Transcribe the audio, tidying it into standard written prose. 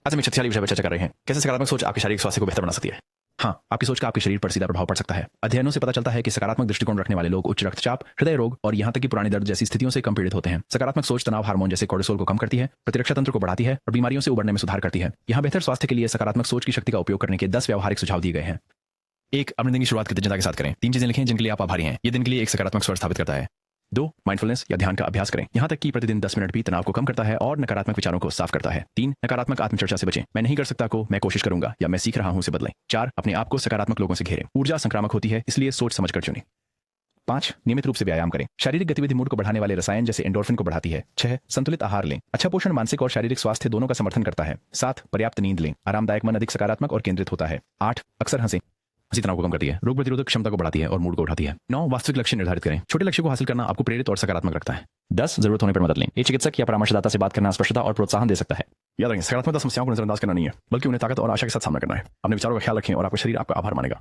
आज हम एक शक्तिशाली विषय पर चर्चा कर रहे हैं, कैसे सकारात्मक सोच आपके शारीरिक स्वास्थ्य को बेहतर बना सकती है। हाँ, आपकी सोच का आपके शरीर पर सीधा प्रभाव पड़ सकता है। अध्ययनों से पता चलता है कि सकारात्मक दृष्टिकोण रखने वाले लोग उच्च रक्तचाप, हृदय रोग और यहाँ तक कि पुरानी दर्द जैसी स्थितियों से कम पीड़ित होते हैं। सकारात्मक सोच तनाव हार्मोन जैसे कोर्टिसोल को कम करती है, प्रतिरक्षा तंत्र को बढ़ाती है और बीमारियों से उबरने में सुधार करती है। यहाँ बेहतर स्वास्थ्य के लिए सकारात्मक सोच की शक्ति का उपयोग करने के 10 व्यावहारिक सुझाव दिए गए हैं। एक, अपने दिन की शुरुआत कृतज्ञता के साथ करें। 3 चीजें लिखें जिनके लिए आप आभारी हैं। ये दिन के लिए एक सकारात्मक स्वर स्थापित करता है। 2, माइंडफुलनेस या ध्यान का अभ्यास करें। यहाँ तक कि प्रतिदिन 10 मिनट भी तनाव को कम करता है और नकारात्मक विचारों को साफ करता है। 3, नकारात्मक आत्मचर्चा से बचें। मैं नहीं कर सकता को मैं कोशिश करूंगा या मैं सीख रहा हूं से बदलें। 4, अपने आप को सकारात्मक लोगों से घेरें। ऊर्जा संक्रामक होती है, इसलिए सोच समझकर चुनें। 5, नियमित रूप से व्यायाम करें। शारीरिक गतिविधि मूड को बढ़ाने वाले रसायन जैसे एंडोर्फिन को बढ़ाती है। 6, संतुलित आहार लें। अच्छा पोषण मानसिक और शारीरिक स्वास्थ्य दोनों का समर्थन करता है। 7, पर्याप्त नींद लें। आरामदायक मन अधिक सकारात्मक और केंद्रित होता है। 8, अक्सर हंसें। हंसी तनाव को कम करती है, रोग प्रतिरोधक क्षमता को बढ़ाती है और मूड को उठाती है। 9, वास्तविक लक्ष्य निर्धारित करें। छोटे लक्ष्य को हासिल करना आपको प्रेरित और सकारात्मक रखता है। 10, जरूरत होने पर मदद लें। एक चिकित्सक या परामर्शदाता से बात करना स्पष्टता और प्रोत्साहन दे सकता है। याद रखें, सकारात्मकता समस्याओं को नजरअंदाज करना नहीं है, बल्कि उन्हें ताकत और आशा के साथ सामना करना है। अपने विचारों का ख्याल रखें और आपका शरीर आपका आभार मानेगा।